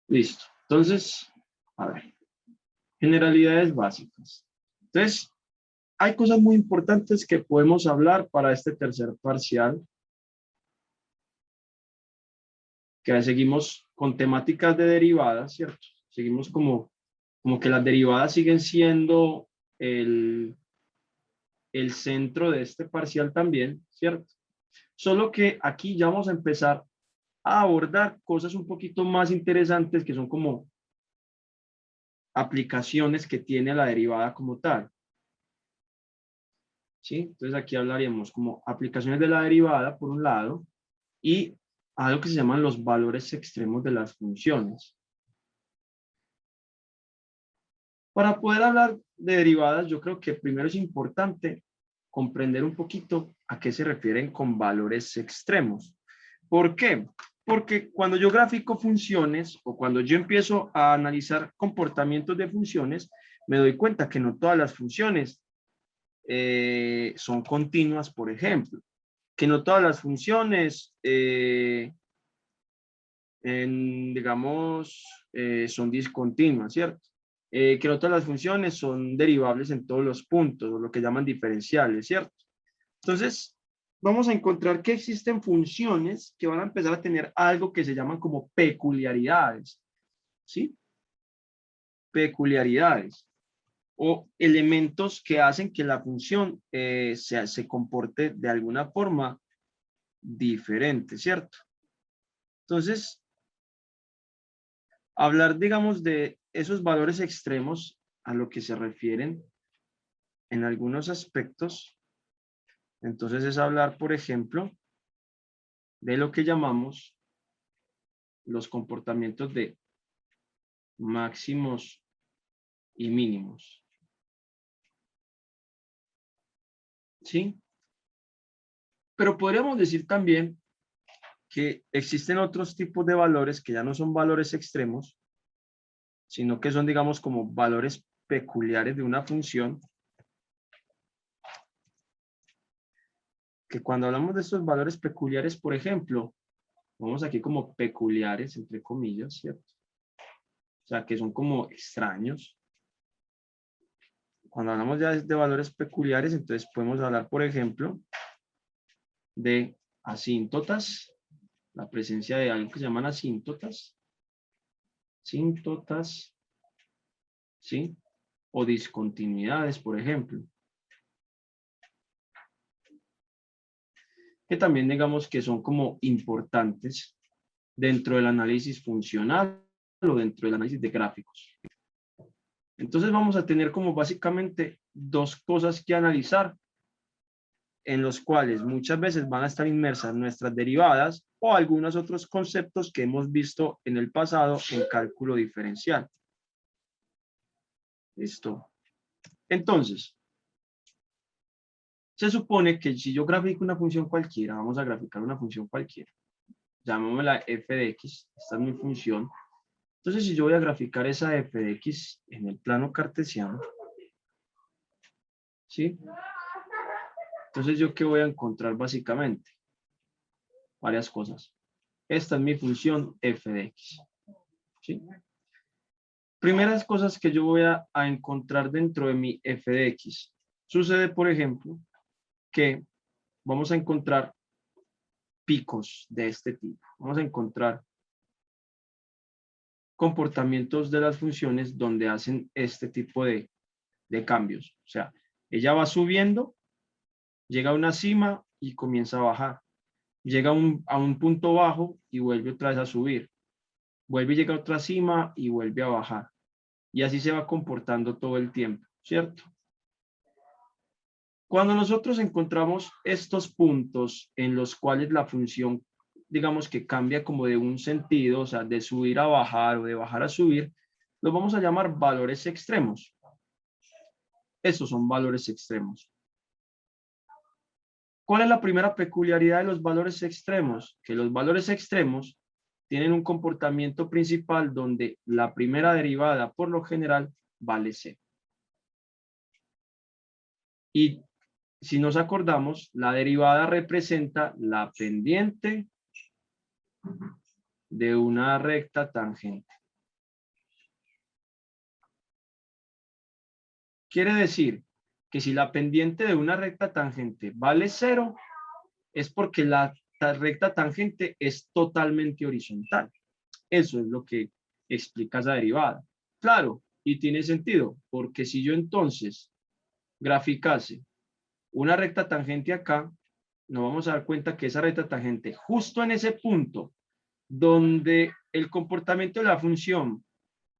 Listo. Entonces, a ver, generalidades básicas. Entonces, hay cosas muy importantes que podemos hablar para este tercer parcial, que seguimos con temáticas de derivadas, ¿cierto? Seguimos como que las derivadas siguen siendo el centro de este parcial también, ¿cierto? Solo que aquí ya vamos a empezar a abordar cosas un poquito más interesantes que son como aplicaciones que tiene la derivada como tal. ¿Sí? Entonces aquí hablaríamos como aplicaciones de la derivada por un lado y algo que se llaman los valores extremos de las funciones. Para poder hablar de derivadas, yo creo que primero es importante comprender un poquito a qué se refieren con valores extremos. ¿Por qué? Porque cuando yo grafico funciones o cuando yo empiezo a analizar comportamientos de funciones, me doy cuenta que no todas las funciones son continuas, por ejemplo, que no todas las funciones, digamos, son discontinuas, ¿cierto? Que no todas las funciones son derivables en todos los puntos, o lo que llaman diferenciales, ¿cierto? Entonces, vamos a encontrar que existen funciones que van a empezar a tener algo que se llaman como peculiaridades, ¿sí? Peculiaridades o elementos que hacen que la función se comporte de alguna forma diferente, ¿cierto? Entonces, hablar, digamos, de esos valores extremos a lo que se refieren en algunos aspectos, entonces es hablar, por ejemplo, de lo que llamamos los comportamientos de máximos y mínimos. ¿Sí? Pero podríamos decir también que existen otros tipos de valores que ya no son valores extremos, sino que son, digamos, como valores peculiares de una función, que cuando hablamos de estos valores peculiares, por ejemplo, vamos aquí como peculiares, entre comillas, ¿cierto? O sea, que son como extraños. Cuando hablamos ya de valores peculiares, entonces podemos hablar, por ejemplo, de asíntotas, la presencia de algo que se llaman asíntotas, síntotas, ¿sí? O discontinuidades, por ejemplo. Que también digamos que son como importantes dentro del análisis funcional o dentro del análisis de gráficos. Entonces vamos a tener como básicamente dos cosas que analizar en los cuales muchas veces van a estar inmersas nuestras derivadas o algunos otros conceptos que hemos visto en el pasado en cálculo diferencial. Listo. Entonces, se supone que si yo grafico una función cualquiera, vamos a graficar una función cualquiera, llamémosla f de x, esta es mi función. Entonces, si yo voy a graficar esa f de x en el plano cartesiano, ¿sí? Entonces, ¿yo qué voy a encontrar básicamente? Varias cosas. Esta es mi función f de x, ¿sí? Primeras cosas que yo voy a encontrar dentro de mi f de x. Sucede, por ejemplo, que vamos a encontrar picos de este tipo. Vamos a encontrar comportamientos de las funciones donde hacen este tipo de cambios. O sea, ella va subiendo, llega a una cima y comienza a bajar. Llega a un punto bajo y vuelve otra vez a subir. Vuelve y llega a otra cima y vuelve a bajar. Y así se va comportando todo el tiempo, ¿cierto? Cuando nosotros encontramos estos puntos en los cuales la función, digamos que cambia como de un sentido, o sea, de subir a bajar o de bajar a subir, los vamos a llamar valores extremos. Estos son valores extremos. ¿Cuál es la primera peculiaridad de los valores extremos? Que los valores extremos tienen un comportamiento principal donde la primera derivada, por lo general, vale cero. Y si nos acordamos, la derivada representa la pendiente de una recta tangente. Quiere decir que si la pendiente de una recta tangente vale 0, es porque la recta tangente es totalmente horizontal. Eso es lo que explica esa derivada. Claro, y tiene sentido, porque si yo entonces graficase una recta tangente acá, nos vamos a dar cuenta que esa recta tangente, justo en ese punto donde el comportamiento de la función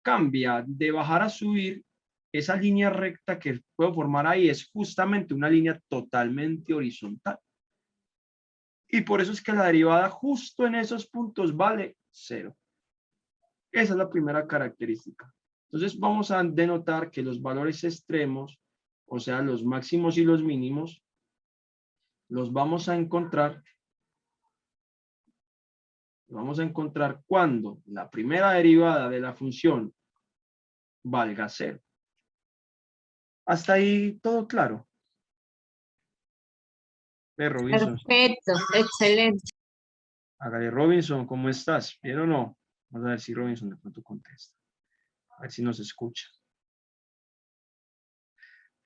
cambia de bajar a subir, esa línea recta que puedo formar ahí es justamente una línea totalmente horizontal. Y por eso es que la derivada justo en esos puntos vale 0. Esa es la primera característica. Entonces vamos a denotar que los valores extremos, o sea, los máximos y los mínimos, los vamos a encontrar cuando la primera derivada de la función valga 0. Hasta ahí todo claro. Robinson. Perfecto, excelente. Hágale, Robinson, ¿cómo estás? ¿Bien o no? Vamos a ver si Robinson de pronto contesta. A ver si nos escucha.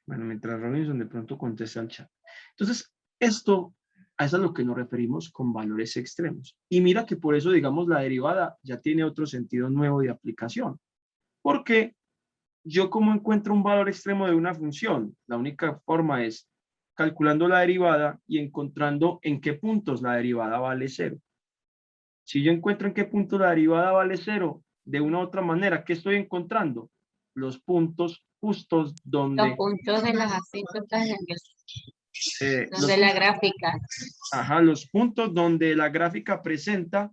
Bueno, mientras Robinson de pronto contesta al chat. Entonces, a eso es a lo que nos referimos con valores extremos. Y mira que por eso, digamos, la derivada ya tiene otro sentido nuevo de aplicación. Porque yo como encuentro un valor extremo de una función, la única forma es calculando la derivada y encontrando en qué puntos la derivada vale 0. Si yo encuentro en qué punto la derivada vale 0, de una u otra manera, ¿qué estoy encontrando? Los puntos justos Los donde... puntos de las asíntotas los, de la gráfica. ajá, los puntos donde la gráfica presenta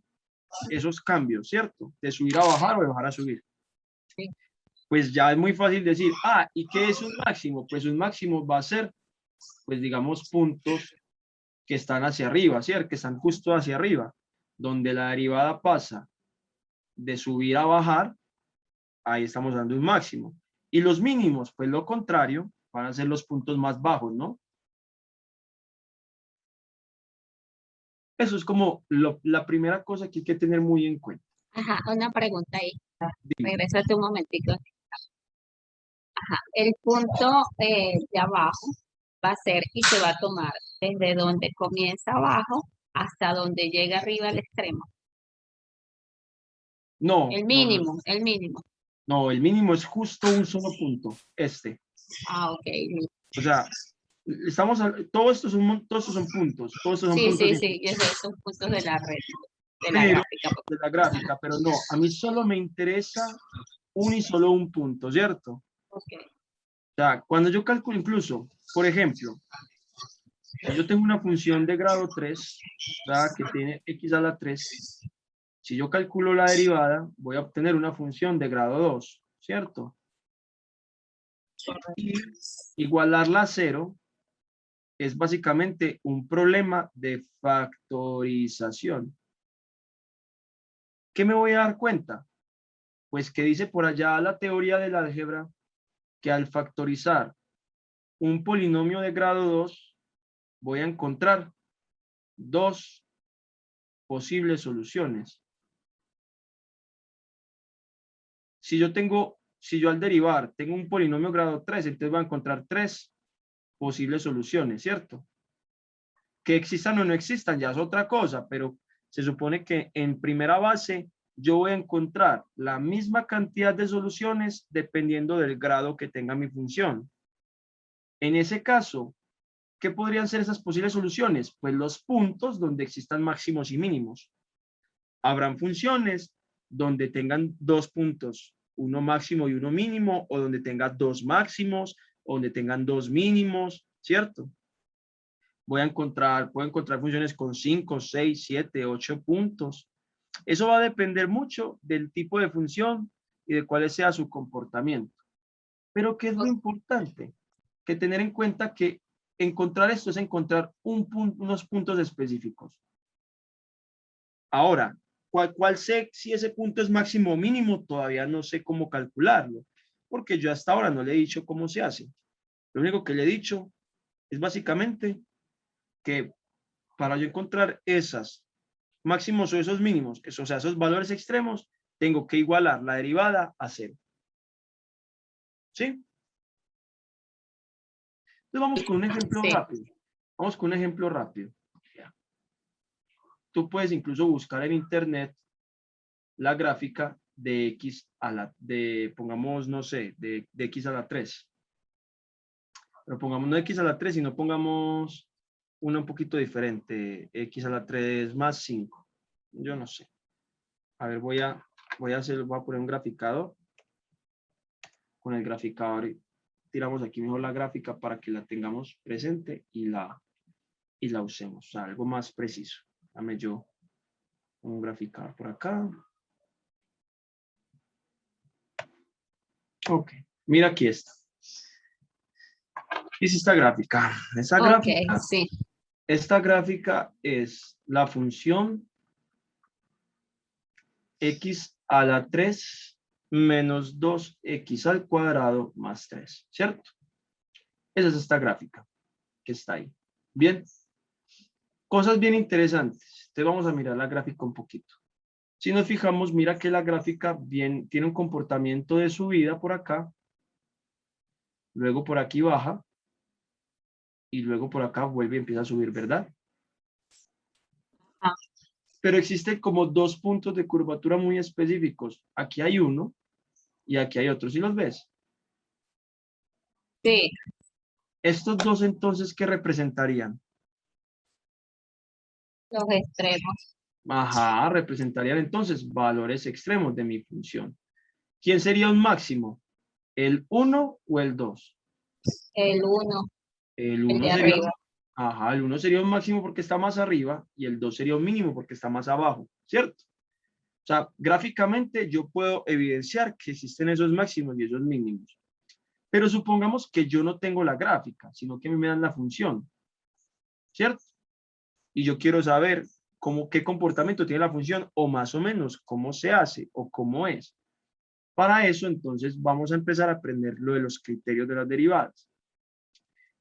esos cambios, ¿cierto? De subir a bajar o de bajar a subir. Sí. Pues ya es muy fácil decir, ¿y qué es un máximo? Pues un máximo va a ser, pues digamos, puntos que están hacia arriba, ¿cierto? Que están justo hacia arriba, donde la derivada pasa de subir a bajar, ahí estamos dando un máximo. Y los mínimos, pues lo contrario, van a ser los puntos más bajos, ¿no? Eso es como la primera cosa que hay que tener muy en cuenta. Ajá, una pregunta ahí. Dime. Regrésate un momentico. Ajá, el punto de abajo va a ser y se va a tomar desde donde comienza abajo hasta donde llega arriba al extremo. No, El no, no, mínimo, el mínimo. no, el mínimo es justo un solo punto, este. Ah, ok. O sea, todos estos son puntos, todos estos son Sí, puntos sí, sí, esos son puntos de la red, de la pero, gráfica. de la gráfica, pero no, a mí solo me interesa un y solo un punto, ¿cierto? Ok. O sea, cuando yo calculo incluso, por ejemplo, si yo tengo una función de grado 3, ¿verdad? Que tiene x a la 3, si yo calculo la derivada, voy a obtener una función de grado 2, ¿cierto? Y igualarla a 0 es básicamente un problema de factorización. ¿Qué me voy a dar cuenta? Pues que dice por allá la teoría del álgebra que al factorizar un polinomio de grado 2 voy a encontrar dos posibles soluciones. Si yo al derivar tengo un polinomio grado 3, entonces voy a encontrar tres posibles soluciones, ¿cierto? Que existan o no existan ya es otra cosa, pero se supone que en primera base yo voy a encontrar la misma cantidad de soluciones dependiendo del grado que tenga mi función. En ese caso, ¿qué podrían ser esas posibles soluciones? Pues los puntos donde existan máximos y mínimos. Habrán funciones donde tengan dos puntos, uno máximo y uno mínimo, o donde tenga dos máximos, o donde tengan dos mínimos, ¿cierto? Puedo encontrar funciones con 5, 6, 7, 8 puntos. Eso va a depender mucho del tipo de función y de cuál sea su comportamiento. Pero ¿qué es lo importante? Que tener en cuenta que encontrar esto es encontrar unos puntos específicos. Ahora, ¿cuál sé si ese punto es máximo o mínimo? Todavía no sé cómo calcularlo, porque yo hasta ahora no le he dicho cómo se hace. Lo único que le he dicho es básicamente que para yo encontrar esas máximos o esos mínimos, o sea, esos valores extremos, tengo que igualar la derivada a 0. ¿Sí? Entonces vamos con un ejemplo Sí. rápido. Vamos con un ejemplo rápido. Tú puedes incluso buscar en internet la gráfica de x a la, pongamos, no sé, de x a la 3. Pero pongamos no x a la 3, sino pongamos una un poquito diferente, x a la 3 más 5. Yo no sé. A ver, voy a poner un graficador. Con el graficador tiramos aquí mejor la gráfica para que la tengamos presente y la usemos. O sea, algo más preciso. Dame yo un graficador por acá. Ok, mira aquí está. ¿Qué es esta gráfica? Sí. Esta gráfica es la función x a la 3 menos 2x al cuadrado más 3, ¿cierto? Esa es esta gráfica que está ahí. Bien. Cosas bien interesantes. Entonces vamos a mirar la gráfica un poquito. Si nos fijamos, mira que la gráfica tiene un comportamiento de subida por acá, luego por aquí baja, y luego por acá vuelve y empieza a subir, ¿verdad? Ah. Pero existen como dos puntos de curvatura muy específicos. Aquí hay uno y aquí hay otro. ¿Sí los ves? Sí. Estos dos entonces, ¿qué representarían? Los extremos. Ajá, representarían entonces valores extremos de mi función. ¿Quién sería un máximo? ¿El 1 o el 2? El 1, El el 1 de sería, arriba. ajá, el 1 sería un máximo porque está más arriba y el 2 sería un mínimo porque está más abajo, ¿cierto? O sea, gráficamente yo puedo evidenciar que existen esos máximos y esos mínimos. Pero supongamos que yo no tengo la gráfica, sino que a mí me dan la función, ¿cierto? Y yo quiero saber qué comportamiento tiene la función o más o menos cómo se hace o cómo es. Para eso, entonces, vamos a empezar a aprender lo de los criterios de las derivadas.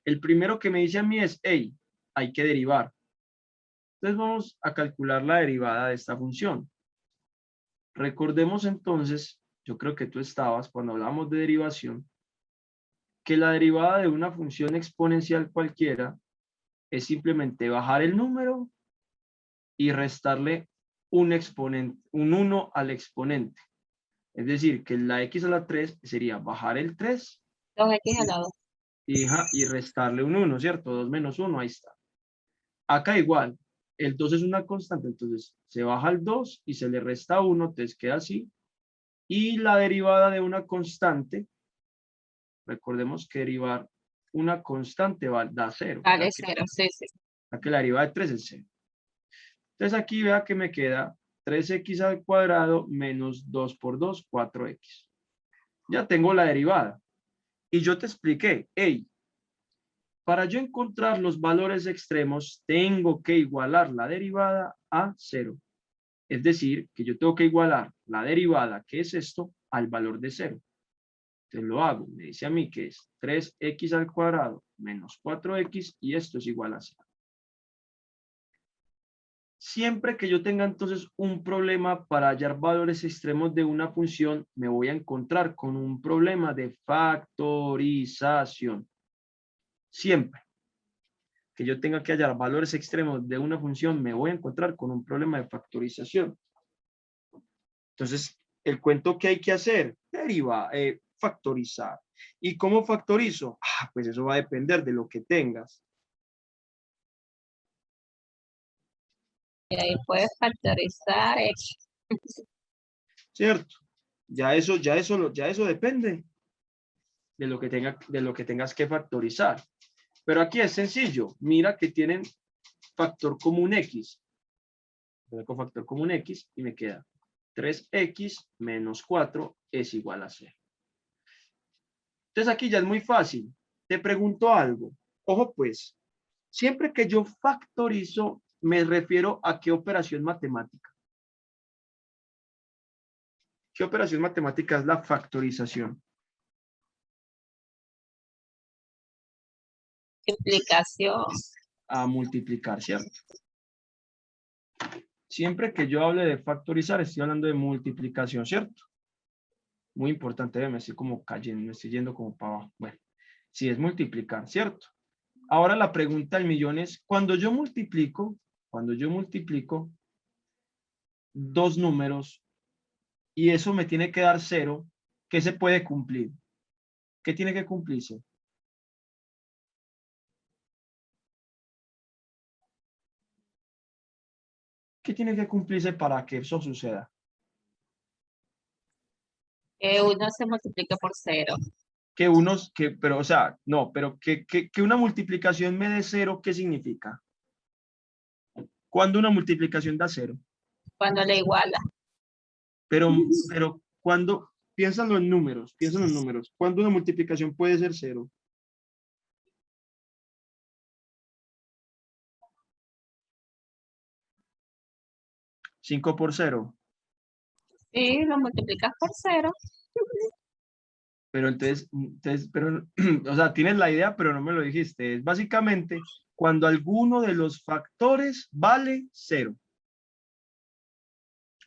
El primero que me dice a mí es, hey, hay que derivar. Entonces vamos a calcular la derivada de esta función. Recordemos entonces, yo creo que tú estabas cuando hablamos de derivación, que la derivada de una función exponencial cualquiera es simplemente bajar el número y restarle un exponente, un 1 al exponente. Es decir, que la x a la 3 sería bajar el 3 Los X al lado. y restarle un 1, ¿cierto? 2 menos 1, ahí está. Acá igual, el 2 es una constante, entonces se baja el 2 y se le resta 1, entonces queda así. Y la derivada de una constante, recordemos que derivar una constante da 0. Vale, 0, sí, sí. Que la derivada de 3 es 0. Entonces aquí vea que me queda 3x al cuadrado menos 2 por 2, 4x. Ya tengo la derivada. Y yo te expliqué, hey, para yo encontrar los valores extremos, tengo que igualar la derivada a 0. Es decir, que yo tengo que igualar la derivada, que es esto, al valor de 0. Entonces lo hago. Me dice a mí que es 3x al cuadrado menos 4x y esto es igual a 0. Siempre que yo tenga entonces un problema para hallar valores extremos de una función, me voy a encontrar con un problema de factorización. Siempre que yo tenga que hallar valores extremos de una función, me voy a encontrar con un problema de factorización. Entonces, el cuento que hay que hacer, factorizar. ¿Y cómo factorizo? Pues eso va a depender de lo que tengas. Y ahí puedes factorizar X. ¿Cierto? Ya eso depende de lo que tengas que factorizar. Pero aquí es sencillo. Mira que tienen factor común X. Con factor común X y me queda 3x menos 4 es igual a 0. Entonces aquí ya es muy fácil. Te pregunto algo. Ojo pues, siempre que yo factorizo, me refiero a qué operación matemática. ¿Qué operación matemática es la factorización? Multiplicación. A multiplicar, ¿cierto? Siempre que yo hable de factorizar, estoy hablando de multiplicación, ¿cierto? Muy importante, me estoy como cayendo, me estoy yendo como para abajo. Bueno, si es multiplicar, ¿cierto? Ahora la pregunta del millón es, cuando yo multiplico dos números y eso me tiene que dar 0, ¿qué se puede cumplir? ¿Qué tiene que cumplirse? ¿Qué tiene que cumplirse para que eso suceda? Que uno se multiplica por 0. Pero, o sea, no, pero que una multiplicación me dé 0, ¿qué significa? ¿Cuándo una multiplicación da 0? Cuando le iguala. Pero cuando, piénsalo en números, ¿cuándo una multiplicación puede ser 0? 5 por 0. Sí, lo multiplicas por 0. Pero pero, o sea, tienes la idea, pero no me lo dijiste. Es básicamente cuando alguno de los factores vale 0.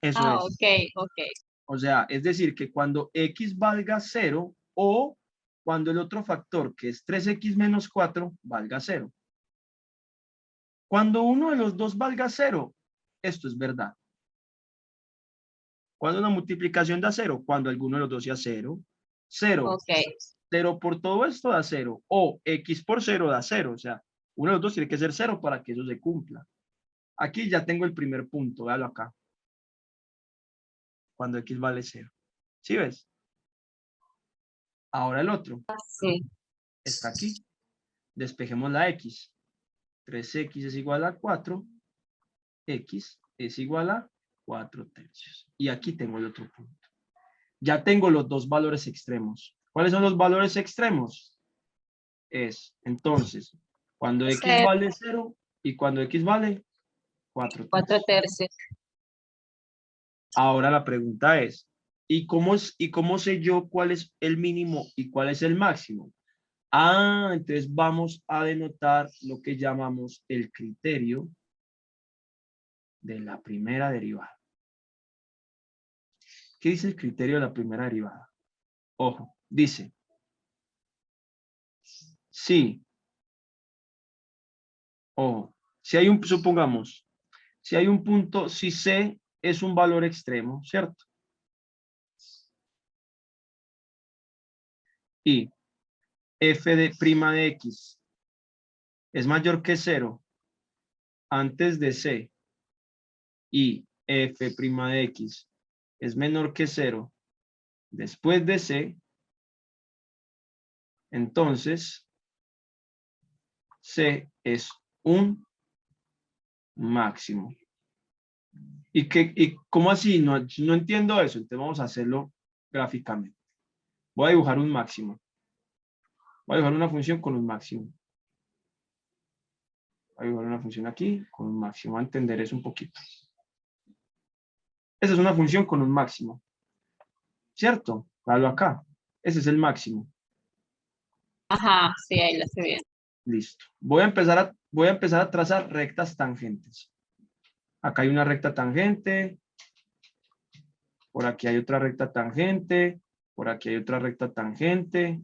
Eso Ah, es. ok, ok. O sea, es decir, que cuando x valga 0 o cuando el otro factor, que es 3x menos 4, valga 0. Cuando uno de los dos valga 0, esto es verdad. Cuando una multiplicación da 0, cuando alguno de los dos sea 0. 0. Ok. 0 por todo esto da 0. O x por 0 da 0. O sea, uno de los dos tiene que ser 0 para que eso se cumpla. Aquí ya tengo el primer punto, véalo acá. Cuando x vale 0. ¿Sí ves? Ahora el otro Sí. está aquí. Despejemos la x. 3x es igual a 4. X es igual a 4 tercios. Y aquí tengo el otro punto. Ya tengo los dos valores extremos. ¿Cuáles son los valores extremos? Es, entonces, cuando x 0, vale 0 y cuando x vale 4 4 tercios. tercios. Ahora la pregunta es, ¿y cómo sé yo cuál es el mínimo y cuál es el máximo? Ah, entonces vamos a denotar lo que llamamos el criterio de la primera derivada. ¿Qué dice el criterio de la primera derivada? Ojo, dice, sí, ojo, si hay un, supongamos, si hay un punto, si C es un valor extremo, ¿cierto? Y f de prima de x es mayor que 0 antes de C y f' de x es menor que 0 después de C, entonces C es un máximo. ¿Y cómo así? No, no entiendo eso. Entonces vamos a hacerlo gráficamente. Voy a dibujar un máximo. Voy a dibujar una función con un máximo. Voy a dibujar una función aquí con un máximo. Voy a entender eso un poquito. Esa es una función con un máximo. ¿Cierto? Hágalo acá. Ese es el máximo. Ajá, sí, ahí lo estoy viendo. Listo. Voy a empezar a trazar rectas tangentes. Acá hay una recta tangente. Por aquí hay otra recta tangente. Por aquí hay otra recta tangente.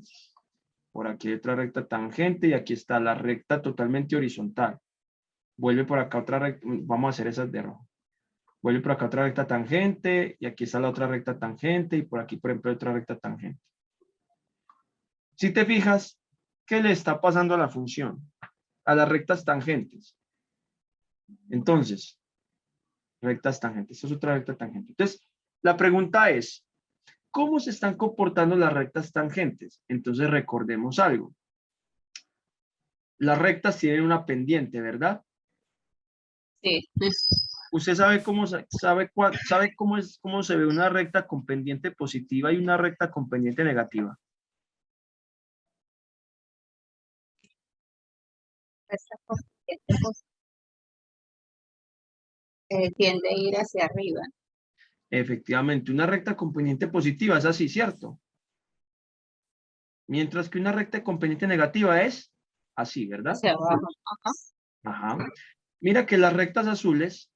Por aquí hay otra recta tangente. Y aquí está la recta totalmente horizontal. Vuelve por acá otra recta. Vamos a hacer esas de rojo. Vuelve por acá otra recta tangente. Y aquí está la otra recta tangente. Y por aquí, por ejemplo, otra recta tangente. Si te fijas, ¿qué le está pasando a la función? A las rectas tangentes. Entonces, rectas tangentes. Esto es otra recta tangente. Entonces, la pregunta es, ¿cómo se están comportando las rectas tangentes? Entonces, recordemos algo. Las rectas tienen una pendiente, ¿verdad? Sí. ¿Usted sabe cómo se ve una recta con pendiente positiva y una recta con pendiente negativa? Esa cosa tiende a ir hacia arriba, Efectivamente, una recta con pendiente positiva es así, ¿cierto? Mientras que una recta con pendiente negativa es así, ¿verdad? hacia abajo. Ajá. Ajá. Mira que las rectas azules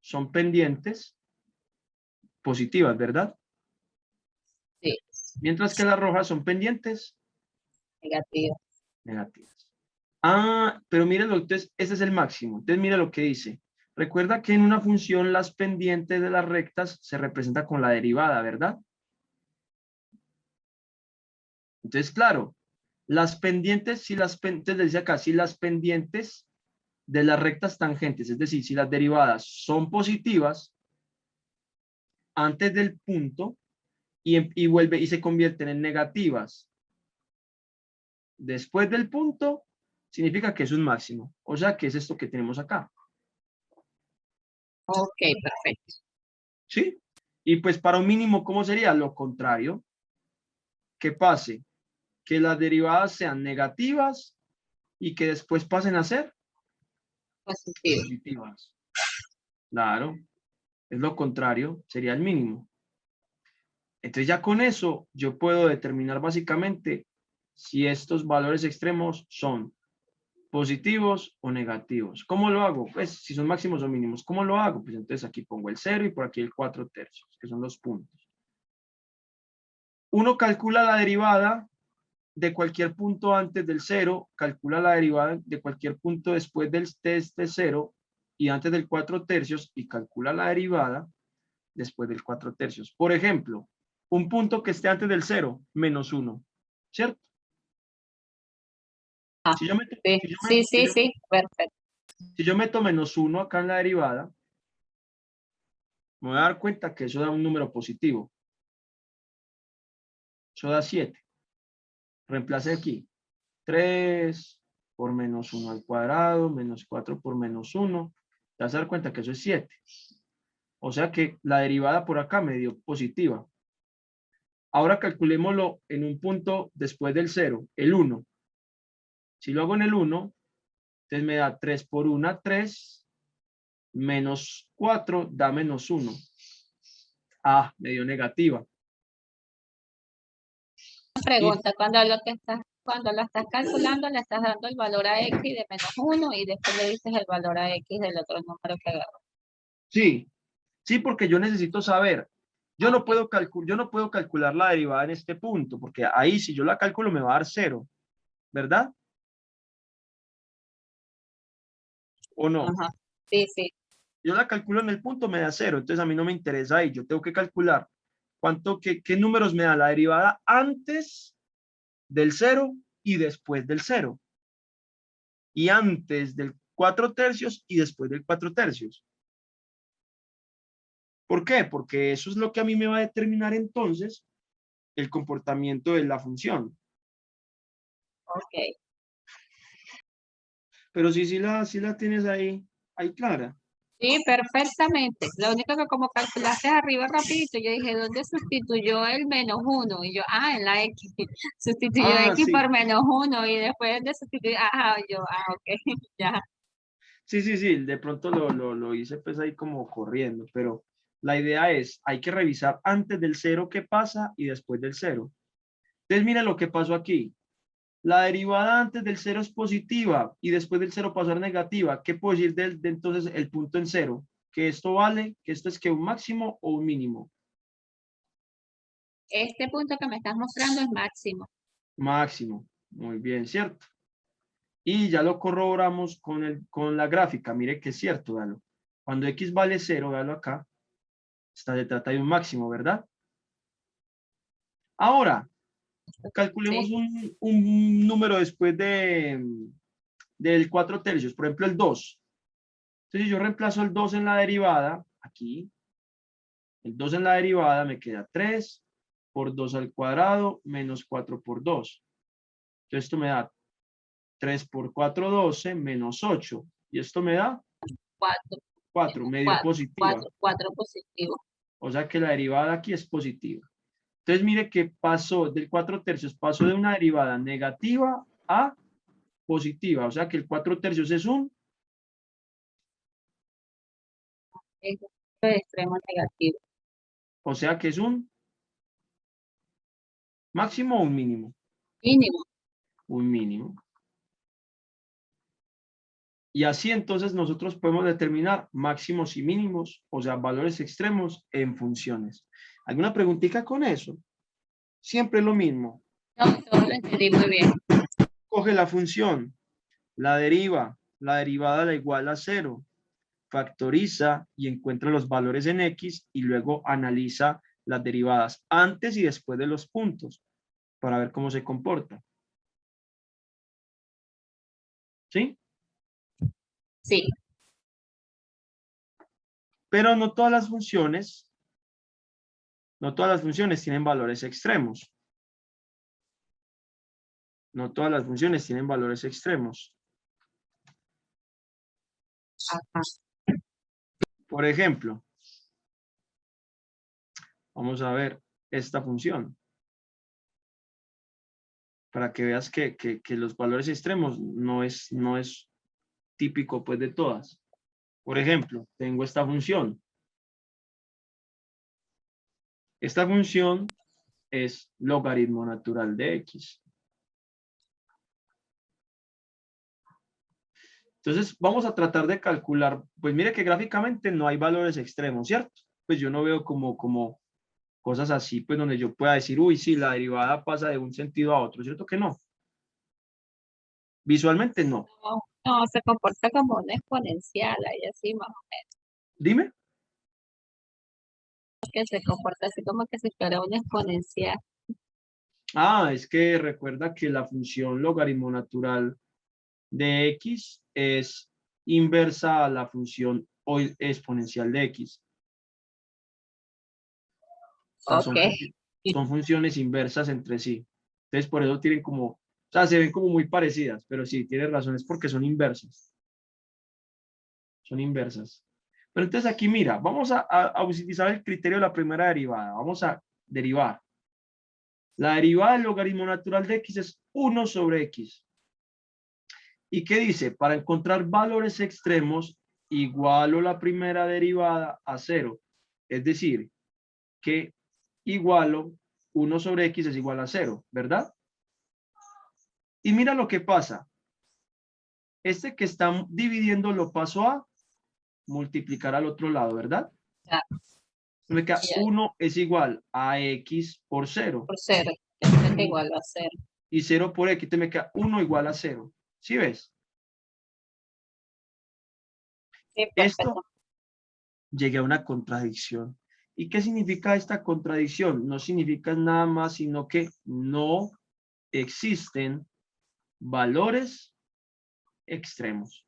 son pendientes positivas, ¿verdad? Sí, Mientras que las rojas son pendientes negativo. negativas. Ah, pero mírenlo, entonces ese es el máximo. Entonces mire lo que dice. Recuerda que en una función las pendientes de las rectas se representa con la derivada, ¿verdad? Entonces, claro, las pendientes, entonces le dice acá, si las pendientes de las rectas tangentes, es decir, si las derivadas son positivas antes del punto y se convierten en negativas después del punto, significa que es un máximo. O sea, que es esto que tenemos acá. Ok, perfecto. ¿Sí? Y pues para un mínimo, ¿cómo sería? Lo contrario, que pase, que las derivadas sean negativas y que después pasen a ser Positivo. positivas. Claro, es lo contrario, sería el mínimo. Entonces ya con eso yo puedo determinar básicamente si estos valores extremos son positivos o negativos. ¿Cómo lo hago? Pues si son máximos o mínimos. ¿Cómo lo hago? Pues entonces aquí pongo el 0 y por aquí el 4/3, que son los puntos. Uno calcula la derivada de cualquier punto antes del 0, calcula la derivada de cualquier punto después de este 0 y antes del 4/3 y calcula la derivada después del 4/3. Por ejemplo, un punto que esté antes del 0, -1, ¿cierto? Ah, Si yo meto, sí, si yo sí, meto, si sí, yo, sí, perfecto. si yo meto -1 acá en la derivada, me voy a dar cuenta que eso da un número positivo. Eso da 7. Reemplace aquí. 3 por -1 al cuadrado, menos 4 por -1. Te vas a dar cuenta que eso es 7. O sea que la derivada por acá me dio positiva. Ahora calculémoslo en un punto después del 0, el 1. Si lo hago en el 1, entonces me da 3 por 1, 3, menos 4 da -1. Ah, me dio negativa. Y Pregunta, cuando lo estás calculando, le estás dando el valor a X de -1 y después le dices el valor a X del otro número que agarró. sí, sí, porque yo necesito saber. Ah, ok. Yo no puedo calcular la derivada en este punto, porque ahí si yo la calculo me va a dar 0, ¿verdad? ¿O no? Ajá. Sí, sí. Yo la calculo en el punto, me da 0, entonces a mí no me interesa ahí. Yo tengo que calcular qué números me da la derivada antes del 0 y después del 0. Y antes del 4/3 y después del 4/3. ¿Por qué? Porque eso es lo que a mí me va a determinar entonces el comportamiento de la función. Ok. Pero sí la tienes ahí clara. Sí, perfectamente. Lo único que como calculaste arriba rapidito, yo dije, ¿dónde sustituyó el -1? Y yo, en la X. Sustituyó Ah, X por sí. -1 y después de sustituir, yo, ok, ya. Sí. De pronto lo hice pues ahí como corriendo, pero la idea es, hay que revisar antes del 0 qué pasa y después del 0. Entonces, mira lo que pasó aquí. La derivada antes del 0 es positiva y después del 0 pasó a ser negativa. ¿Qué puedo decir de entonces el punto en 0? Que esto vale, que esto es que un máximo o un mínimo. Este punto que me estás mostrando es máximo. Máximo. Muy bien, ¿cierto? Y ya lo corroboramos con la gráfica. Mire que es cierto, véalo. Cuando x vale 0, véalo acá, se trata de un máximo, ¿verdad? Ahora, calculemos Sí. un número después del 4/3, por ejemplo, el 2. Entonces, yo reemplazo el 2 en la derivada, aquí, el 2 en la derivada me queda 3 por 2 al cuadrado menos 4 por 2. Entonces, esto me da 3 por 4, 12, menos 8. Y esto me da 4, 4, medio 4, positiva. 4, 4 positivo. O sea que la derivada aquí es positiva. Entonces, mire que pasó del 4/3, pasó de una derivada negativa a positiva. O sea que el 4/3 es un, Es el extremo negativo. o sea que es un máximo o un mínimo. Mínimo. Un mínimo. Y así entonces nosotros podemos determinar máximos y mínimos, o sea, valores extremos en funciones. ¿Alguna preguntita con eso? Siempre lo mismo. No, todo lo entendí muy bien. Coge la función. la derivada da igual a 0, factoriza y encuentra los valores en X y luego analiza las derivadas antes y después de los puntos para ver cómo se comporta. ¿Sí? Sí. Pero no todas las funciones tienen valores extremos. No todas las funciones tienen valores extremos. Ajá. Por ejemplo, vamos a ver esta función. Para que veas que los valores extremos no es típico pues de todas. Por ejemplo, tengo esta función. Esta función es logaritmo natural de X. Entonces, vamos a tratar de calcular. Pues mire que gráficamente no hay valores extremos, ¿cierto? Pues yo no veo como cosas así, pues donde yo pueda decir, uy, sí, la derivada pasa de un sentido a otro, ¿cierto que no? Visualmente no. No, no, se comporta como una exponencial, ahí así más o Dime. menos, que se comporta así como que si fuera una exponencial. Ah, es que recuerda que la función logaritmo natural de X es inversa a la función exponencial de X. O sea, Ok. son funciones inversas entre sí. Entonces, por eso tienen como, o sea, se ven como muy parecidas, pero sí, tienes razón, es porque son inversas. Son inversas. Pero entonces aquí, mira, vamos a utilizar el criterio de la primera derivada. Vamos a derivar. La derivada del logaritmo natural de X es 1 sobre X. ¿Y qué dice? Para encontrar valores extremos, igualo la primera derivada a 0. Es decir, que igualo 1 sobre X es igual a 0, ¿verdad? Y mira lo que pasa. Este que está dividiendo lo paso a multiplicar al otro lado, ¿verdad? Ya, Me queda ya, 1 es igual a X por 0. por 0, es igual a 0. Y 0 por X, te me queda 1 igual a 0. ¿Sí ves? Sí, perfecto. Esto llegué a una contradicción. ¿Y qué significa esta contradicción? No significa nada más, sino que no existen valores extremos.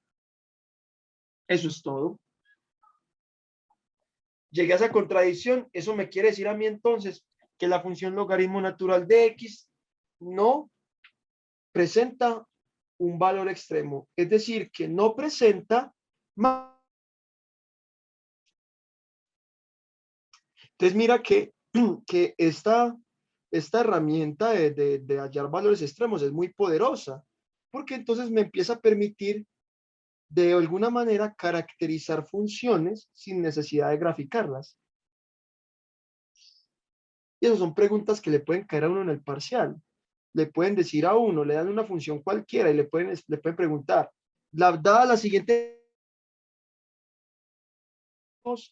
Eso es todo. Llegué a esa contradicción. Eso me quiere decir a mí entonces que la función logaritmo natural de X no presenta un valor extremo. Es decir, que no presenta más. Entonces mira que esta herramienta de hallar valores extremos es muy poderosa, porque entonces me empieza a permitir de alguna manera caracterizar funciones sin necesidad de graficarlas. Y esas son preguntas que le pueden caer a uno en el parcial. Le pueden decir a uno, le dan una función cualquiera y le pueden preguntar, dada la siguiente,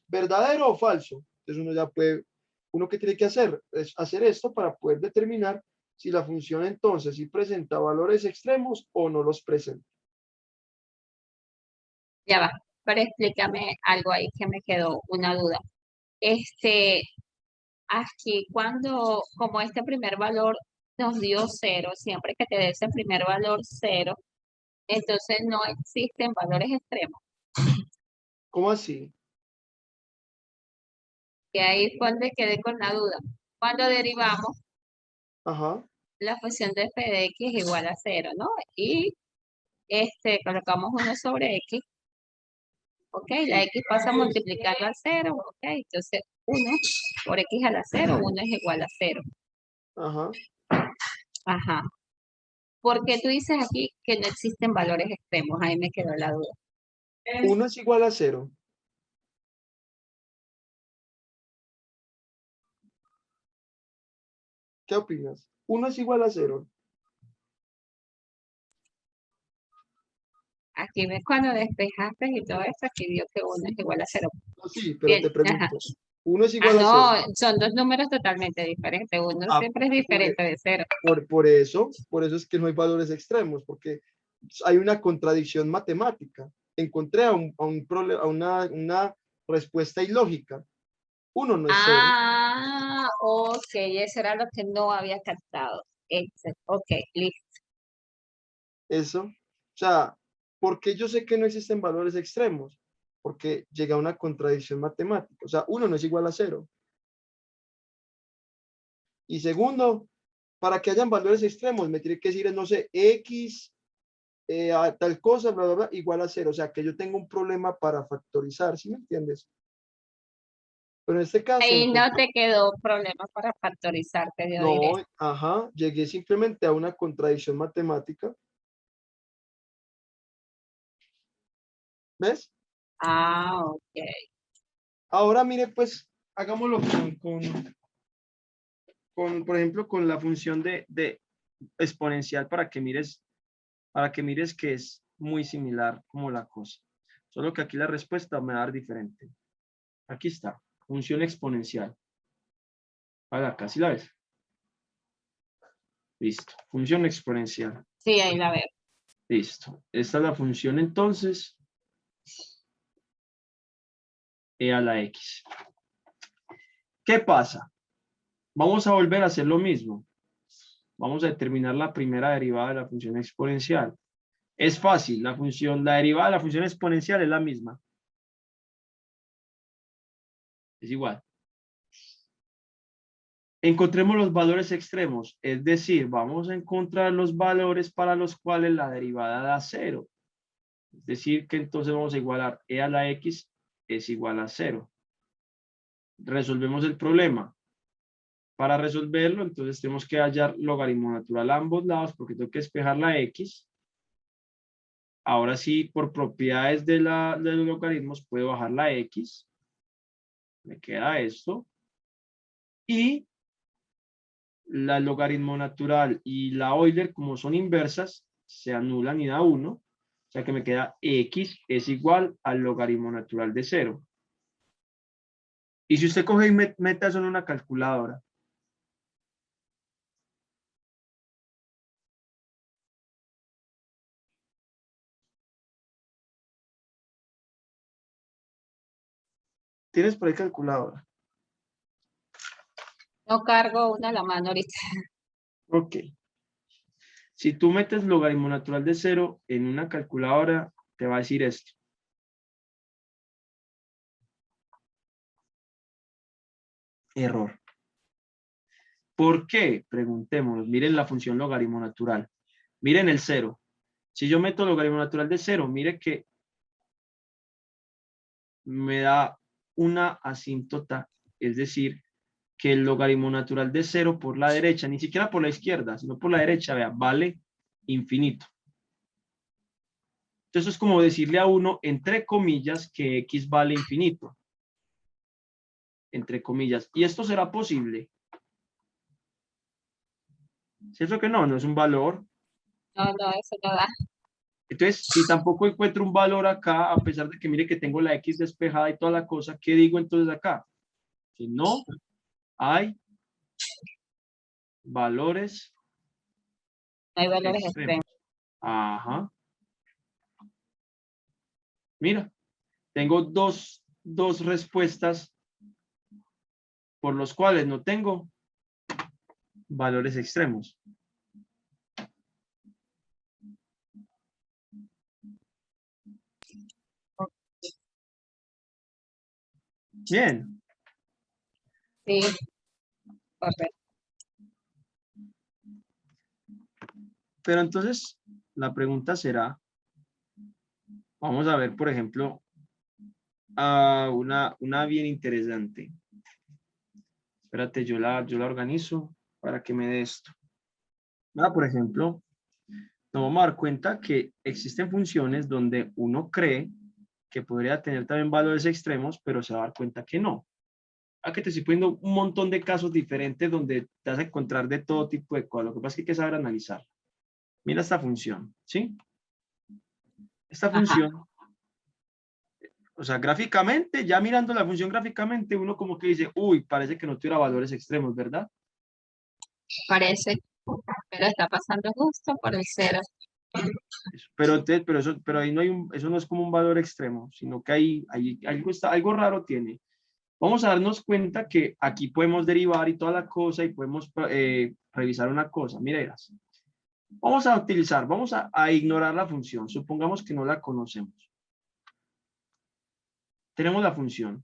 ¿verdadero o falso? Entonces uno ya puede, uno que tiene que hacer es hacer esto para poder determinar si la función entonces sí presenta valores extremos o no los presenta. Ya va, pero explícame algo ahí que me quedó una duda. Aquí cuando, como este primer valor nos dio 0, siempre que te dé ese primer valor 0, entonces no existen valores extremos. ¿Cómo así? Y ahí fue donde quedé con la duda. Cuando derivamos, Ajá. la función de f de x es igual a 0, ¿no? Y colocamos 1 sobre x, ¿ok? La x pasa a multiplicarla a 0, ¿ok? Entonces 1 por x a la 0, 1 es igual a 0. Ajá. Ajá. ¿Por qué tú dices aquí que no existen valores extremos? Ahí me quedó la duda. 1 es igual a 0. ¿Qué opinas? 1 es igual a 0. Aquí ves cuando despejaste y todo esto, aquí dio que 1 es igual a 0. No, sí, pero Bien, te ajá. pregunto. 1 es Ah, igual a 0. no, son dos números totalmente diferentes. Uno Ah, siempre es por, diferente de 0. por eso es que no hay valores extremos, porque hay una contradicción matemática. Encontré a un problema, a una respuesta ilógica. 1 no es 0. Ah, ok, eso era lo que no había captado. Ok, listo. Eso. O sea, ¿por qué yo sé que no existen valores extremos? Porque llega a una contradicción matemática. O sea, 1 no es igual a 0. Y segundo, para que hayan valores extremos, me tiene que decir, no sé, X, a tal cosa, bla, bla, bla, igual a 0. O sea, que yo tengo un problema para factorizar, ¿sí me entiendes? Pero en este caso... Ahí no te quedó problema para factorizar, te dio No, directo. ajá, llegué simplemente a una contradicción matemática. ¿Ves? Ah, ok. Ahora mire, pues, hagámoslo por ejemplo, con la función de exponencial para que mires que es muy similar como la cosa. Solo que aquí la respuesta me va a dar diferente. Aquí está, función exponencial. Acá, ¿sí la ves? Listo, función exponencial. Sí, ahí la veo. Listo. Esta es la función entonces e a la x. ¿Qué pasa? Vamos a volver a hacer lo mismo. Vamos a determinar la primera derivada de la función exponencial. Es fácil, la derivada de la función exponencial es la misma. Es igual. Encontremos los valores extremos, es decir, vamos a encontrar los valores para los cuales la derivada da 0. Es decir, que entonces vamos a igualar e a la x es igual a 0. Resolvemos el problema. Para resolverlo, entonces tenemos que hallar logaritmo natural a ambos lados porque tengo que despejar la x. Ahora sí, por propiedades de los logaritmos, puedo bajar la x. Me queda esto. Y la logaritmo natural y la Euler, como son inversas, se anulan y da 1. O sea que me queda x es igual al logaritmo natural de 0. Y si usted coge y mete eso en una calculadora, ¿tienes por ahí calculadora? No cargo una a la mano ahorita. Ok. Si tú metes logaritmo natural de 0 en una calculadora, te va a decir esto. Error. ¿Por qué? Preguntémonos. Miren la función logaritmo natural. Miren el 0. Si yo meto logaritmo natural de 0, mire que me da una asíntota, es decir, que el logaritmo natural de 0 por la derecha, ni siquiera por la izquierda, sino por la derecha, vea, vale infinito. Entonces es como decirle a uno, entre comillas, que x vale infinito. Entre comillas. ¿Y esto será posible? ¿Cierto que no? No es un valor. No, eso no da. Entonces, si tampoco encuentro un valor acá, a pesar de que mire que tengo la x despejada y toda la cosa, ¿qué digo entonces acá? Si no hay valores No hay valores extremos. extremos. Ajá. Mira, tengo dos respuestas por los cuales no tengo valores extremos. Bien. Sí, correcto. Pero entonces, la pregunta será, vamos a ver, por ejemplo, a una bien interesante. Espérate, yo la organizo para que me dé esto. Por ejemplo, nos vamos a dar cuenta que existen funciones donde uno cree que podría tener también valores extremos, pero se va a dar cuenta que no. Aquí te estoy poniendo un montón de casos diferentes donde te vas a encontrar de todo tipo de cosas. Lo que pasa es que hay que saber analizar. Mira esta función, ¿sí? Esta Ajá, función, o sea, gráficamente, ya mirando la función gráficamente, uno como que dice, uy, parece que no tuviera valores extremos, ¿verdad? parece. Pero está pasando justo por el 0. Pero ahí no hay eso no es como un valor extremo, sino que hay algo raro tiene. Vamos a darnos cuenta que aquí podemos derivar y toda la cosa y podemos revisar una cosa. Mireras. Vamos a ignorar la función. Supongamos que no la conocemos. Tenemos la función.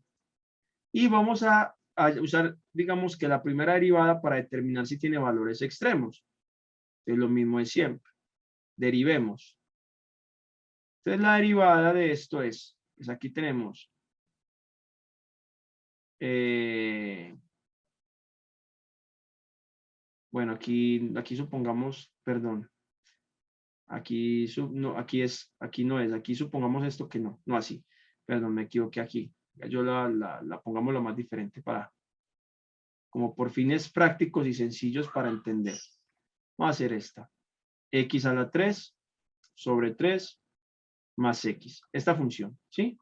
Y vamos a usar, digamos que la primera derivada para determinar si tiene valores extremos. Es lo mismo de siempre. Derivemos. Entonces la derivada de esto es, pues aquí tenemos bueno, aquí supongamos, perdón, aquí no es, aquí supongamos esto que no así, perdón, me equivoqué aquí, yo la pongamos lo más diferente para, como por fines prácticos y sencillos para entender. Vamos a hacer esta, x a la 3 sobre 3 más x, esta función, ¿sí?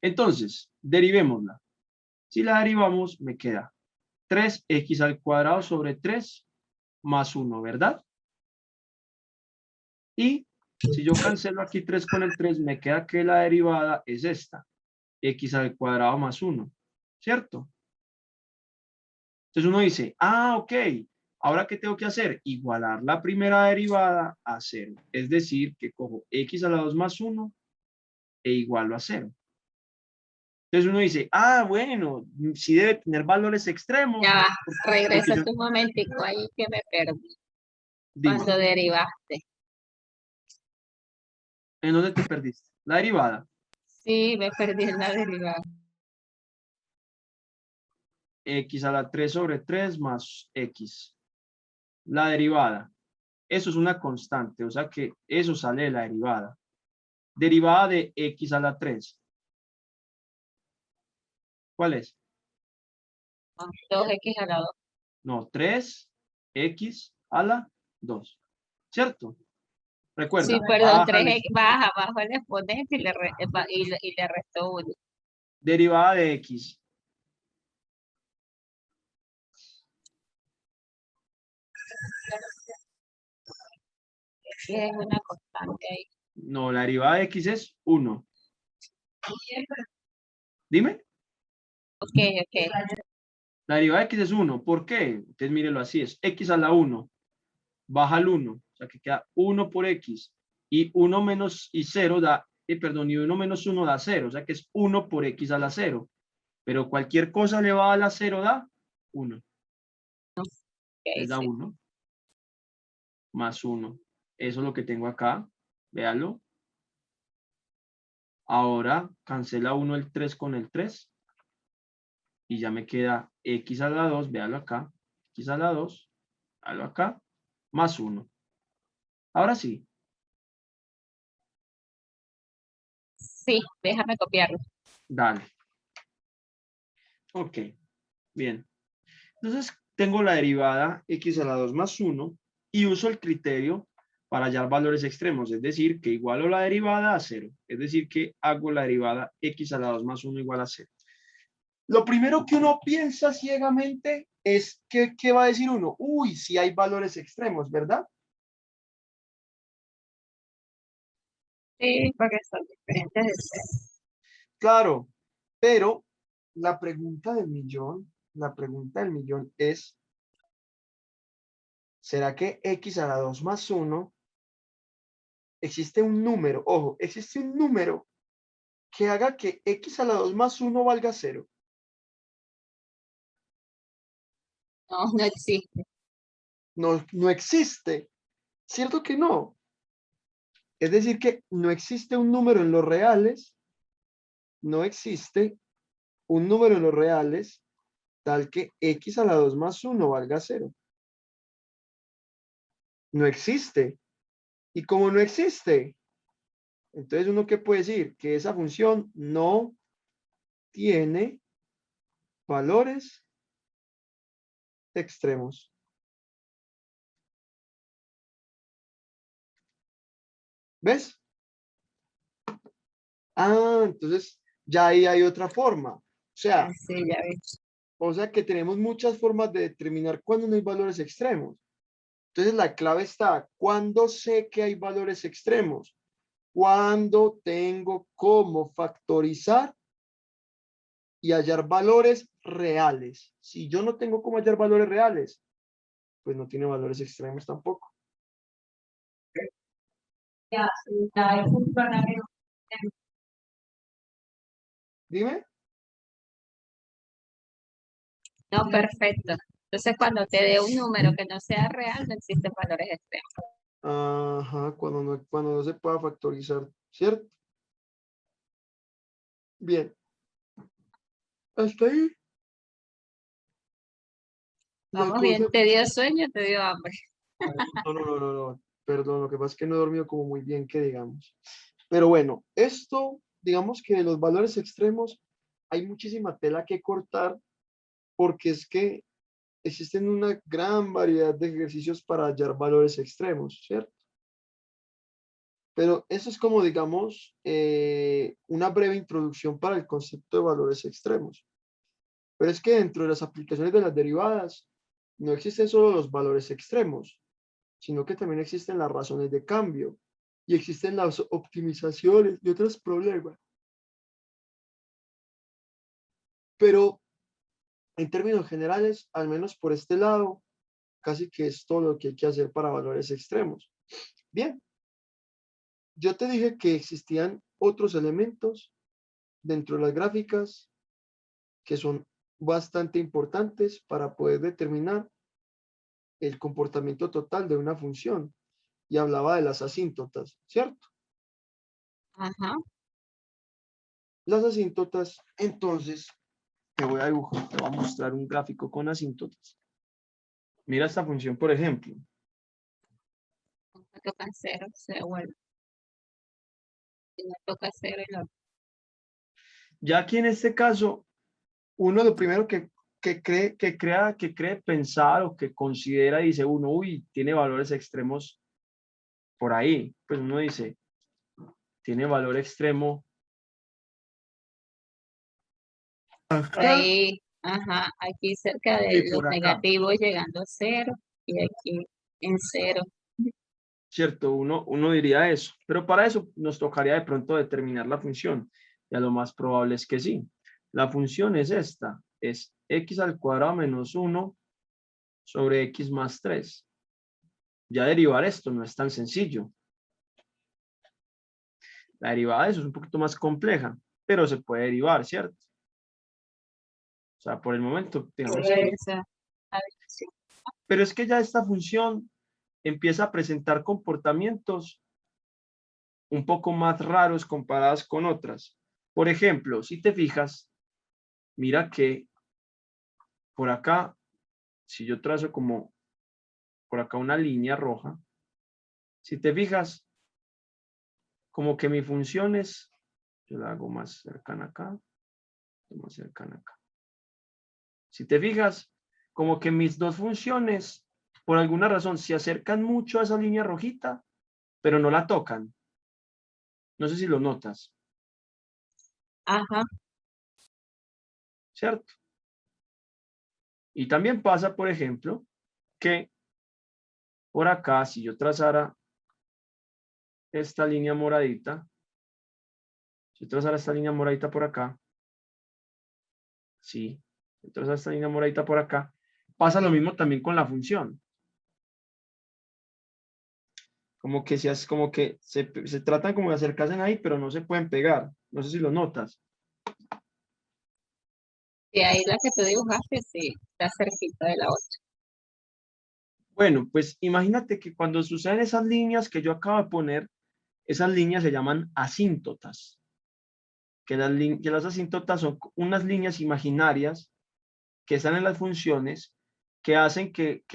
Entonces, derivémosla. Si la derivamos, me queda 3x al cuadrado sobre 3 más 1, ¿verdad? Y si yo cancelo aquí 3 con el 3, me queda que la derivada es esta, x al cuadrado más 1, ¿cierto? Entonces uno dice, ok, ¿ahora qué tengo que hacer? Igualar la primera derivada a 0. Es decir, que cojo x a la 2 más 1 e igualo a 0. Entonces uno dice, bueno, sí debe tener valores extremos. Ya, regresa yo, un momentico ahí que me perdí. dime, Cuando derivaste. ¿en dónde te perdiste? La derivada. Sí, me perdí en la derivada. X a la 3 sobre 3 más x. La derivada. Eso es una constante, o sea que eso sale de la derivada. Derivada de x a la 3. ¿Cuál es? 2x a la 2. No, 3x a la 2. ¿Cierto? Recuerda. Sí, perdón, Bájale. 3x baja abajo el exponente y le restó 1. Derivada de x. Es una constante ahí. No, la derivada de x es 1. Dime. Ok. La derivada de x es 1. ¿Por qué? Entonces mírelo así. Es x a la 1. Baja al 1. O sea que queda 1 por x. Y 1 menos y 0 da, perdón, y 1 menos 1 da 0. O sea que es 1 por x a la 0. Pero cualquier cosa elevada a la 0 da 1. Les da 1. Más 1. Eso es lo que tengo acá. Véalo. Ahora cancela 1 el 3 con el 3. Y ya me queda x a la 2. Véalo acá. X a la 2. Véalo acá. Más 1. Ahora sí. Sí, déjame copiarlo. Dale. Ok. Bien. Entonces tengo la derivada x a la 2 más 1 y uso el criterio para hallar valores extremos, es decir, que igualo la derivada a 0, es decir, que hago la derivada x a la 2 más 1 igual a 0. Lo primero que uno piensa ciegamente es que, ¿qué va a decir uno? Uy, sí hay valores extremos, ¿verdad? Sí, porque son diferentes de 0. Claro, pero la pregunta del millón es, ¿será que x a la 2 más 1 existe un número? Ojo, existe un número que haga que x a la 2 más 1 valga 0. No, no existe. No existe. ¿Cierto que no? Es decir, que no existe un número en los reales, no existe un número en los reales tal que x a la 2 más 1 valga 0. No existe. Y como no existe, entonces uno qué puede decir? Que esa función no tiene valores extremos. ¿Ves? Entonces ya ahí hay otra forma. O sea, Sí, ya ves. que tenemos muchas formas de determinar cuándo no hay valores extremos. Entonces la clave está, ¿cuándo sé que hay valores extremos? Cuando tengo cómo factorizar y hallar valores reales. Si yo no tengo cómo hallar valores reales, pues no tiene valores extremos tampoco. Ya, ya es un programa. Dime. No, perfecto. Entonces, cuando te dé un número que no sea real, no existen valores extremos. Ajá, cuando no se pueda factorizar, ¿cierto? Bien. Hasta ahí. La Vamos bien, cosa. ¿te dio sueño, te dio hambre? No. Perdón, lo que pasa es que no he dormido como muy bien, que digamos. Pero bueno, esto, digamos que de los valores extremos, hay muchísima tela que cortar porque es que existen una gran variedad de ejercicios para hallar valores extremos, ¿cierto? Pero eso es como, digamos, una breve introducción para el concepto de valores extremos. Pero es que dentro de las aplicaciones de las derivadas, no existen solo los valores extremos, sino que también existen las razones de cambio y existen las optimizaciones y otros problemas. Pero en términos generales, al menos por este lado, casi que es todo lo que hay que hacer para valores extremos. Bien, yo te dije que existían otros elementos dentro de las gráficas que son bastante importantes para poder determinar el comportamiento total de una función. Y hablaba de las asíntotas, ¿cierto? Ajá. Las asíntotas, entonces, te voy a dibujar, te voy a mostrar un gráfico con asíntotas. Mira esta función, por ejemplo. Me toca cero, se vuelve. Si me toca cero y lo... Ya aquí en este caso, uno lo primero que cree pensar o que considera, dice uno, uy, tiene valores extremos por ahí. Pues uno dice, tiene valor extremo Por acá ahí, ajá, aquí cerca de y los por acá. negativos llegando a cero y aquí en cero. Cierto, uno diría eso, pero para eso nos tocaría de pronto determinar la función. Y a lo más probable es que sí. La función es esta, es x al cuadrado menos 1 sobre x más 3. Ya derivar esto no es tan sencillo. La derivada de eso es un poquito más compleja, pero se puede derivar, ¿cierto? O sea, por el momento, digamos que... Esa, a ver, sí. Pero es que ya esta función empieza a presentar comportamientos un poco más raros comparadas con otras. Por ejemplo, si te fijas, mira que por acá, si yo trazo como por acá una línea roja, si te fijas, como que mi función es, yo la hago más cercana acá, más cercana acá. Si te fijas, como que mis dos funciones, por alguna razón, se acercan mucho a esa línea rojita, pero no la tocan. No sé si lo notas, Ajá, ¿cierto? Y también pasa, por ejemplo, que por acá, si yo trazara esta línea moradita, si yo trazara esta línea moradita por acá, sí, si yo trazara esta línea moradita por acá, pasa lo mismo también con la función. Como que se tratan como de acercarse ahí, pero no se pueden pegar. No sé si lo notas. y ahí la que tú dibujaste, sí, está cerquita de la otra. Bueno, pues imagínate que cuando suceden esas líneas que yo acabo de poner, esas líneas se llaman asíntotas. Que las asíntotas son unas líneas imaginarias que están en las funciones que hacen que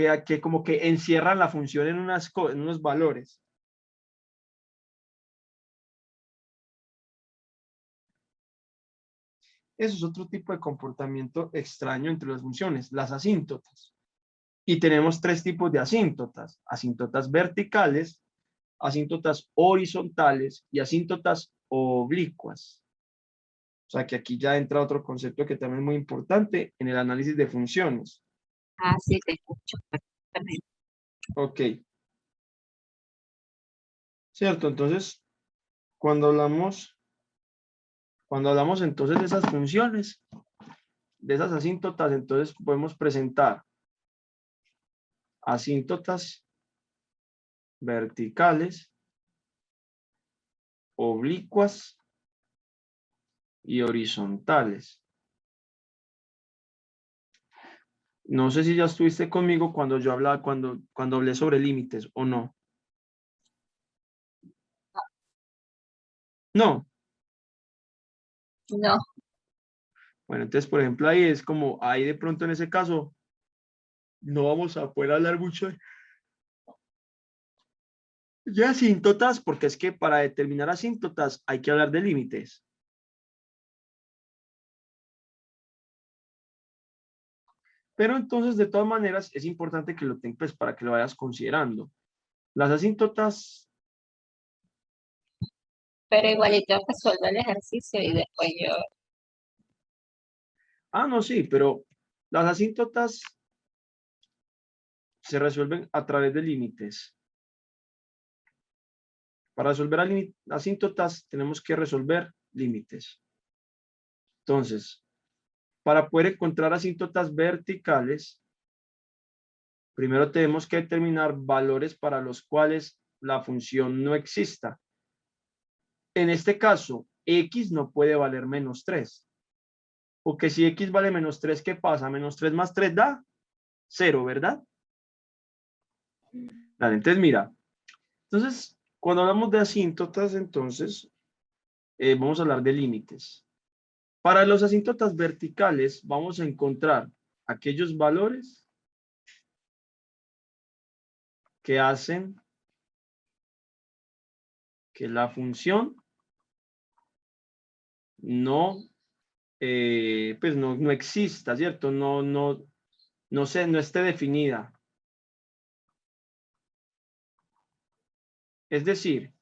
como que encierran la función en unos valores. Eso es otro tipo de comportamiento extraño entre las funciones, las asíntotas. Y tenemos tres tipos de asíntotas: asíntotas verticales, asíntotas horizontales y asíntotas oblicuas. O sea que aquí ya entra otro concepto que también es muy importante en el análisis de funciones. Ah, sí, te escucho perfectamente. Ok. Cierto, entonces, cuando hablamos entonces de esas funciones, de esas asíntotas, entonces podemos presentar asíntotas verticales, oblicuas y horizontales. No sé si ya estuviste conmigo cuando yo hablaba, cuando hablé sobre límites o no. No. No, Bueno, entonces, por ejemplo, ahí es como, ahí de pronto en ese caso, no vamos a poder hablar mucho de asíntotas, porque es que para determinar asíntotas hay que hablar de límites. Pero entonces, de todas maneras, es importante que lo tengas pues, para que lo vayas considerando. Las asíntotas, pero igualito resuelvo el ejercicio y después yo, no, sí, pero las asíntotas se resuelven a través de límites. Para resolver asíntotas tenemos que resolver límites. Entonces, para poder encontrar asíntotas verticales, primero tenemos que determinar valores para los cuales la función no exista. En este caso, x no puede valer menos 3. Porque si x vale menos 3, ¿qué pasa? Menos 3 más 3 da 0, ¿verdad? Vale, entonces mira. Entonces, cuando hablamos de asíntotas, entonces, vamos a hablar de límites. Para los asíntotas verticales, vamos a encontrar aquellos valores que hacen que la función no, pues no exista, ¿cierto? No esté definida. Es decir,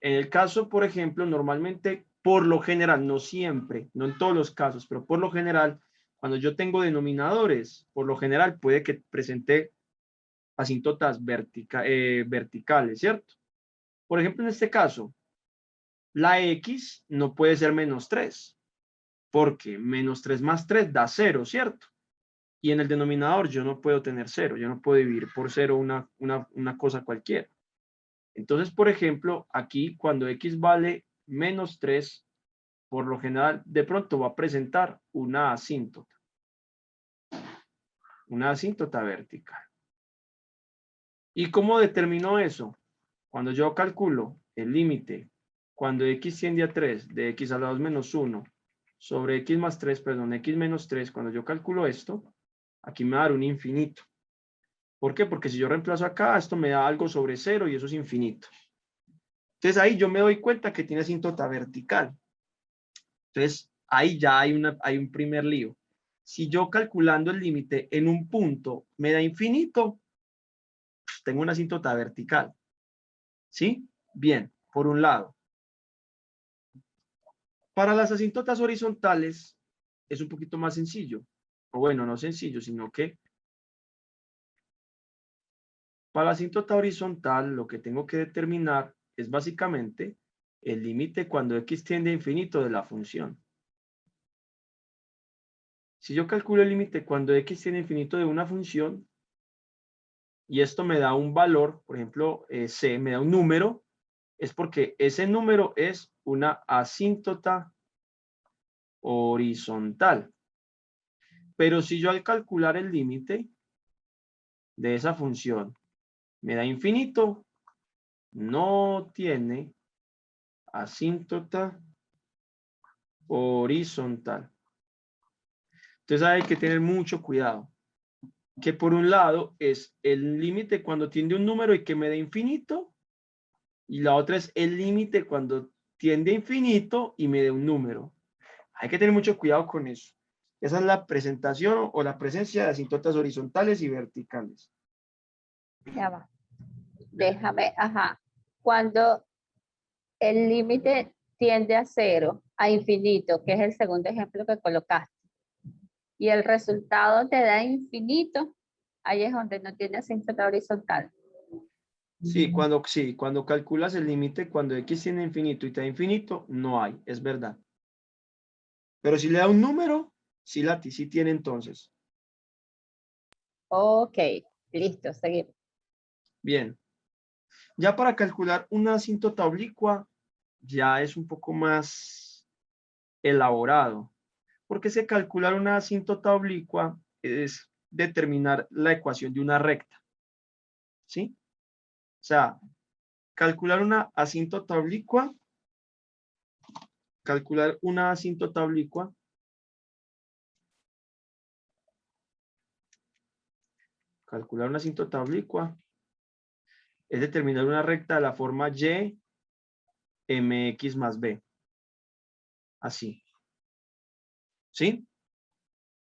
en el caso, por ejemplo, normalmente, por lo general, no siempre, no en todos los casos, pero por lo general, cuando yo tengo denominadores, por lo general puede que presente asíntotas verticales, ¿cierto? Por ejemplo, en este caso, la x no puede ser menos 3, porque menos 3 más 3 da 0, ¿cierto? Y en el denominador yo no puedo tener 0, yo no puedo dividir por 0 una cosa cualquiera. Entonces, por ejemplo, aquí cuando x vale menos 3, por lo general, de pronto va a presentar una asíntota vertical. ¿Y cómo determino eso? Cuando yo calculo el límite, cuando x tiende a 3, de x a la 2 menos 1, sobre x más 3, perdón, x menos 3, cuando yo calculo esto, aquí me va a dar un infinito. ¿Por qué? Porque si yo reemplazo acá, esto me da algo sobre 0 y eso es infinito. Entonces ahí yo me doy cuenta que tiene asíntota vertical. Entonces ahí ya hay un primer lío. Si yo calculando el límite en un punto me da infinito, pues tengo una asíntota vertical. ¿Sí? Bien, por un lado. Para las asíntotas horizontales es un poquito más sencillo. O bueno, no sencillo, sino que para la asíntota horizontal lo que tengo que determinar es básicamente el límite cuando x tiende a infinito de la función. Si yo calculo el límite cuando x tiende a infinito de una función y esto me da un valor, por ejemplo, c, me da un número, es porque ese número es una asíntota horizontal. Pero si yo al calcular el límite de esa función me da infinito, no tiene asíntota horizontal. Entonces hay que tener mucho cuidado. Que por un lado es el límite cuando tiende un número y que me dé infinito, y la otra es el límite cuando tiende a infinito y me dé un número. Hay que tener mucho cuidado con eso. Esa es la presentación o la presencia de asíntotas horizontales y verticales. ya va. Déjame, ajá. Cuando el límite tiende a 0, a infinito, que es el segundo ejemplo que colocaste, y el resultado te da infinito, Ahí es donde no tiene asíntota horizontal. Sí, cuando calculas el límite, cuando X tiene infinito y te da infinito, no hay, es verdad. Pero si le da un número, sí tiene entonces. Ok, listo, seguimos. Bien. Ya para calcular una asíntota oblicua, ya es un poco más elaborado. Porque se calcular una asíntota oblicua es determinar la ecuación de una recta. ¿Sí? O sea, calcular una asíntota oblicua, calcular una asíntota oblicua es determinar una recta de la forma y mx más b. Así. ¿Sí?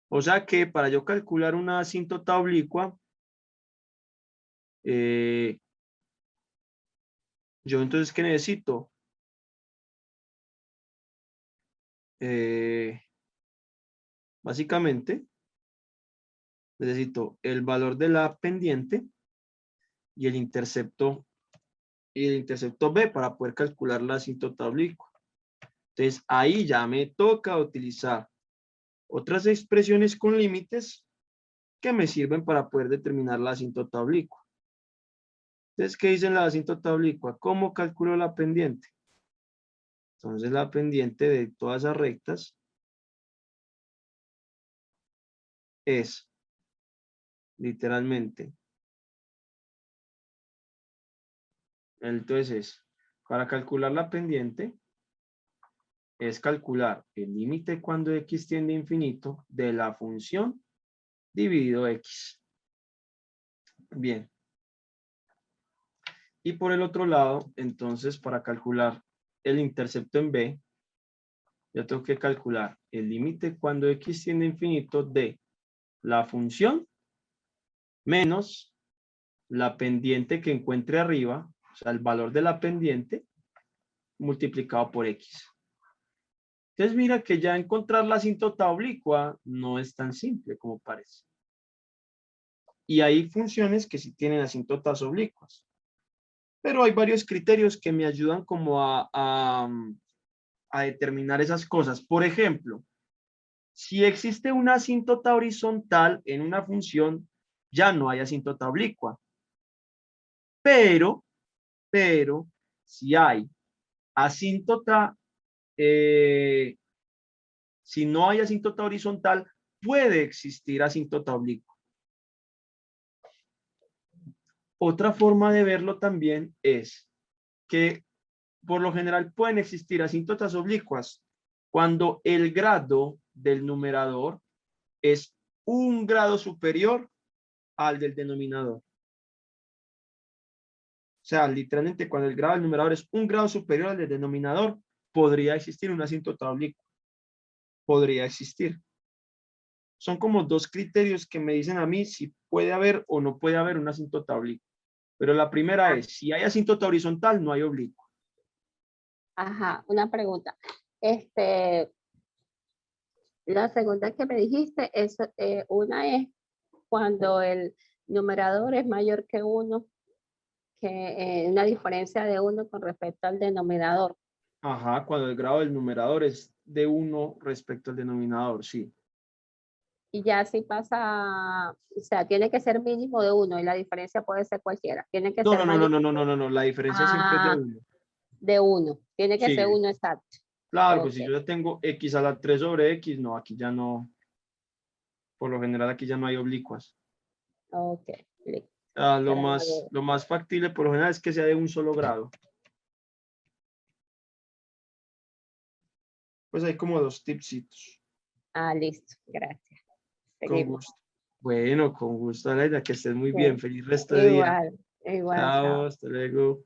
O sea que para yo calcular una asíntota oblicua, yo entonces, ¿qué necesito? Básicamente, necesito el valor de la pendiente y el intercepto B para poder calcular la asíntota oblicua. Entonces, ahí ya me toca utilizar otras expresiones con límites que me sirven para poder determinar la asíntota oblicua. Entonces, ¿qué dice la asíntota oblicua? ¿Cómo calculo la pendiente? Entonces, la pendiente de todas esas rectas es literalmente. Entonces, para calcular la pendiente, es calcular el límite cuando x tiende a infinito de la función dividido x. Bien. Y por el otro lado, entonces, para calcular el intercepto en b, yo tengo que calcular el límite cuando x tiende a infinito de la función menos la pendiente que encuentre arriba, o sea, el valor de la pendiente multiplicado por x. Entonces mira que ya encontrar la asíntota oblicua no es tan simple como parece. Y hay funciones que sí tienen asíntotas oblicuas. Pero hay varios criterios que me ayudan como a determinar esas cosas. Por ejemplo, si existe una asíntota horizontal en una función, ya no hay asíntota oblicua. Pero, si hay asíntota, si no hay asíntota horizontal, puede existir asíntota oblicua. Otra forma de verlo también es que por lo general pueden existir asíntotas oblicuas cuando el grado del numerador es un grado superior al del denominador. O sea, literalmente cuando el grado del numerador es un grado superior al del denominador, podría existir una asíntota oblicua. Podría existir. Son como dos criterios que me dicen a mí si puede haber o no puede haber una asíntota oblicua. Pero la primera es, si hay asíntota horizontal, no hay oblicua. Ajá, una pregunta. La segunda que me dijiste, es, una es cuando el numerador es mayor que 1, que una diferencia de 1 con respecto al denominador. Ajá, cuando el grado del numerador es de 1 respecto al denominador, sí. Y ya si pasa, o sea, tiene que ser mínimo de 1 y la diferencia puede ser cualquiera. Tiene que ser mayor No, la diferencia siempre es de 1. de 1. Tiene que Sí, ser 1 exacto. claro, pues Ok, si yo ya tengo x a la 3 sobre x, no, aquí ya no, por lo general aquí ya no hay oblicuas. ok. Listo. Ah, Grado. lo más factible por lo general es que sea de un solo grado. Pues hay como dos tipsitos. Ah, listo. Gracias. Con Seguimos. gusto. Bueno, con gusto, Aleida, que estés muy bien. Bueno, Feliz resto de día. igual, igual, Chao, chao. hasta luego.